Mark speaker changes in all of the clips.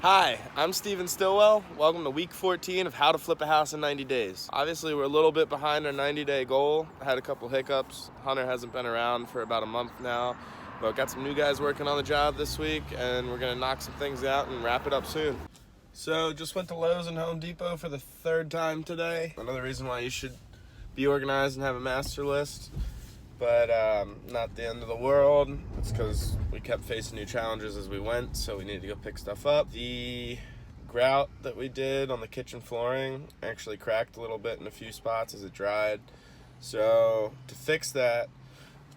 Speaker 1: Hi, I'm Steven Stillwell. Welcome to week 14 of How to Flip a House in 90 Days. Obviously, we're a little bit behind our 90-day goal. I had a couple hiccups. Hunter hasn't been around for about a month now, but got some new guys working on the job this week, and we're gonna knock some things out and wrap it up soon. So, just went to Lowe's and Home Depot for the third time today. Another reason why you should be organized and have a master list. But not the end of the world. It's because we kept facing new challenges as we went, so we needed to go pick stuff up. The grout that we did on the kitchen flooring actually cracked a little bit in a few spots as it dried. So to fix that,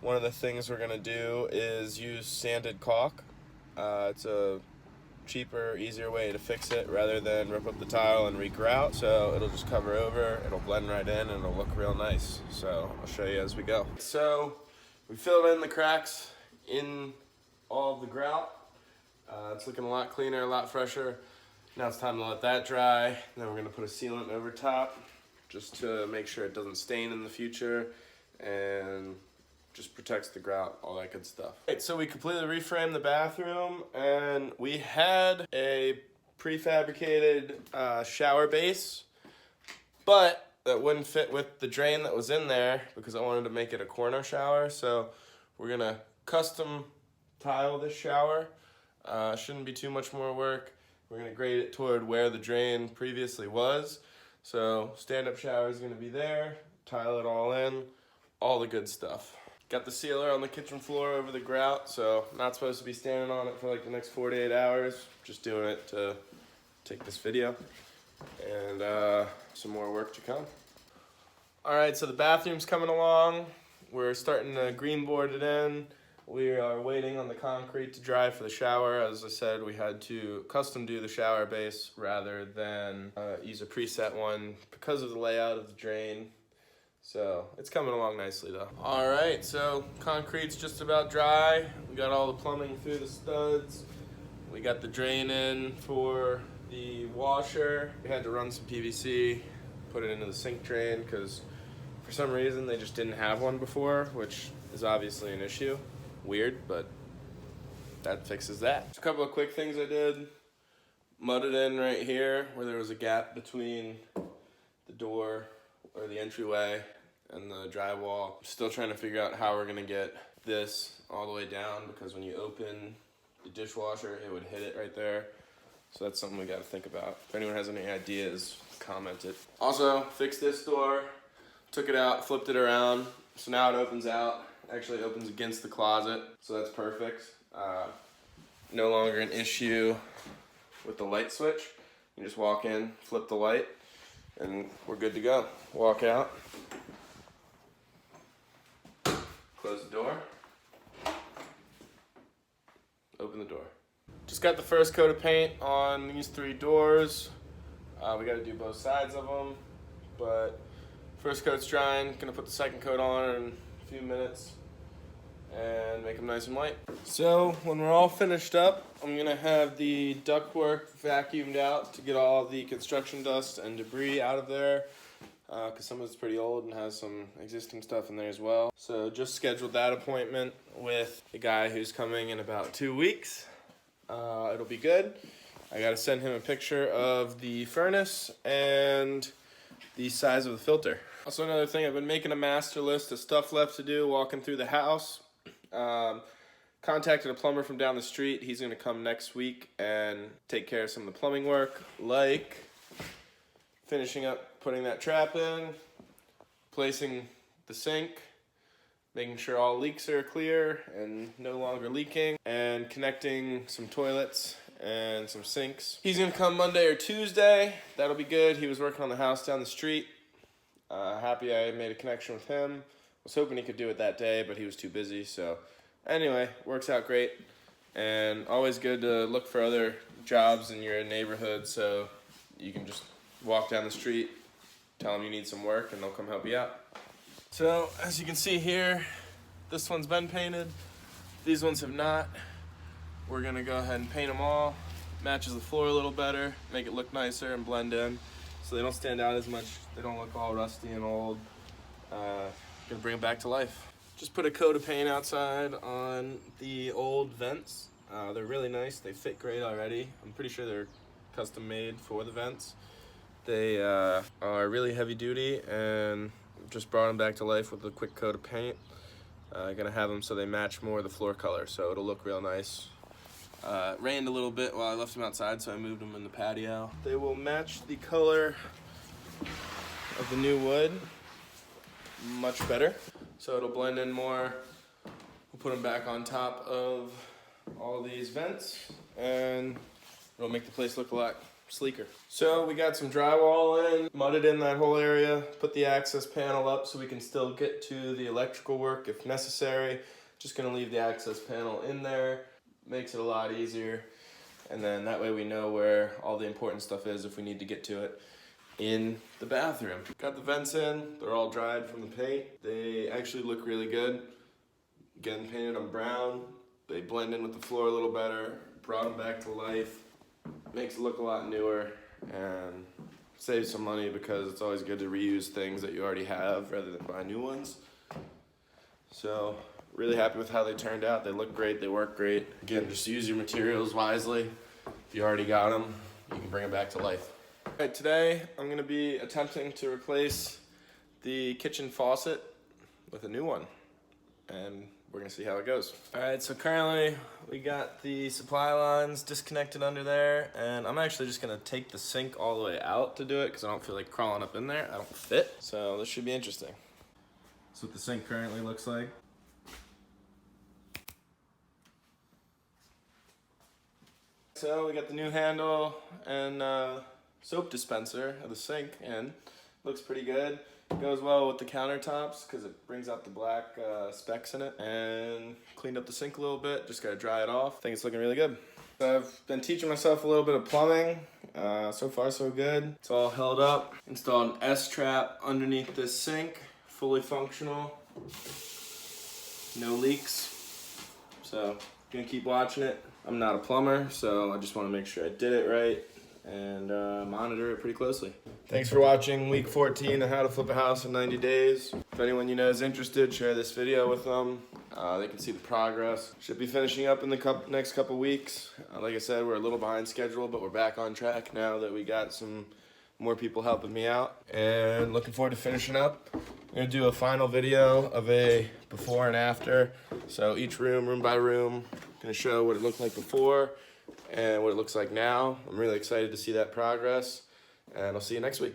Speaker 1: one of the things we're gonna do is use sanded caulk. It's a cheaper, easier way to fix it rather than rip up the tile and re-grout. So it'll just cover over, it'll blend right in, and it'll look real nice. So I'll show you as we go. So we filled in the cracks in all of the grout. It's looking a lot cleaner, a lot fresher. Now it's time to let that dry. Then we're gonna put a sealant over top just to make sure it doesn't stain in the future and just protects the grout, all that good stuff. Right, so we completely reframed the bathroom, and we had a prefabricated shower base, but that wouldn't fit with the drain that was in there because I wanted to make it a corner shower. So we're gonna custom tile this shower. Shouldn't be too much more work. We're gonna grade it toward where the drain previously was. So stand-up shower is gonna be there, tile it all in, all the good stuff. Got the sealer on the kitchen floor over the grout, so not supposed to be standing on it for like the next 48 hours. Just doing it to take this video, and some more work to come. All right, so the bathroom's coming along. We're starting to green board it in. We are waiting on the concrete to dry for the shower. As I said, we had to custom do the shower base rather than use a preset one because of the layout of the drain. So it's coming along nicely though. All right, so concrete's just about dry. We got all the plumbing through the studs. We got the drain in for the washer. We had to run some PVC, put it into the sink drain because for some reason they just didn't have one before, which is obviously an issue. Weird, but that fixes that. Just a couple of quick things I did. Mudded in right here where there was a gap between the door or the entryway and the drywall. Still trying to figure out how we're gonna get this all the way down because when you open the dishwasher, it would hit it right there. So that's something we gotta think about. If anyone has any ideas, comment it. Also, fixed this door, took it out, flipped it around. So now it opens out, actually opens against the closet. So that's perfect. No longer an issue with the light switch. You just walk in, flip the light, and we're good to go. Walk out, close the door, open the door. Just got the first coat of paint on these 3 doors. We got to do both sides of them, but first coat's drying. Gonna put the second coat on in a few minutes and make them nice and white. So when we're all finished up, I'm gonna have the ductwork vacuumed out to get all the construction dust and debris out of there, because some of it's pretty old and has some existing stuff in there as well. So just scheduled that appointment with the guy who's coming in about 2 weeks. It'll be good. I gotta send him a picture of the furnace and the size of the filter. Also another thing, I've been making a master list of stuff left to do walking through the house. Contacted a plumber from down the street. He's gonna come next week and take care of some of the plumbing work, like finishing up putting that trap in, placing the sink, making sure all leaks are clear and no longer leaking, and connecting some toilets and some sinks. He's gonna come Monday or Tuesday. That'll be good. He was working on the house down the street. Happy I made a connection with him. Was hoping he could do it that day, but he was too busy. So anyway, works out great. And always good to look for other jobs in your neighborhood so you can just walk down the street, tell them you need some work, and they'll come help you out. So as you can see here, this one's been painted. These ones have not. We're gonna go ahead and paint them all. Matches the floor a little better, make it look nicer and blend in so they don't stand out as much. They don't look all rusty and old. Gonna bring them back to life. Just put a coat of paint outside on the old vents They're really nice. They fit great already. I'm pretty sure they're custom made for the vents. They are really heavy duty, and just brought them back to life with a quick coat of paint. Gonna have them so they match more of the floor color, so it'll look real nice. It rained a little bit while I left them outside, so I moved them in the patio. They will match the color of the new wood much better, so it'll blend in more. We'll put them back on top of all these vents, and it'll make the place look a lot sleeker. So we got some drywall in, mudded in that whole area, put the access panel up so we can still get to the electrical work if necessary. Just gonna leave the access panel in there, makes it a lot easier, and then that way we know where all the important stuff is if we need to get to it in the bathroom. Got the vents in, they're all dried from the paint. They actually look really good. Again, painted them brown. They blend in with the floor a little better, brought them back to life. Makes it look a lot newer and saves some money because it's always good to reuse things that you already have rather than buy new ones. So really happy with how they turned out. They look great, they work great. Again, just use your materials wisely. If you already got them, you can bring them back to life. All right, today I'm gonna be attempting to replace the kitchen faucet with a new one, and we're gonna see how it goes. All right, so currently we got the supply lines disconnected under there, and I'm actually just gonna take the sink all the way out to do it because I don't feel like crawling up in there. I don't fit, so this should be interesting. That's what the sink currently looks like. So we got the new handle and soap dispenser of the sink in. Looks pretty good. Goes well with the countertops because it brings out the black specks in it, and cleaned up the sink a little bit. Just gotta dry it off. I think it's looking really good. So I've been teaching myself a little bit of plumbing. So far so good. It's all held up. Installed an S-trap underneath this sink, fully functional. No leaks. So gonna keep watching it. I'm not a plumber, so I just want to make sure I did it right and monitor it pretty closely. Thanks for watching week 14 of How to Flip a House in 90 Days. If anyone you know is interested, share this video with them. They can see the progress. Should be finishing up in the next couple weeks. Like I said, we're a little behind schedule, but we're back on track now that we got some more people helping me out. And looking forward to finishing up. I'm gonna do a final video of a before and after. So each room by room, gonna show what it looked like before and what it looks like now. I'm really excited to see that progress, and I'll see you next week.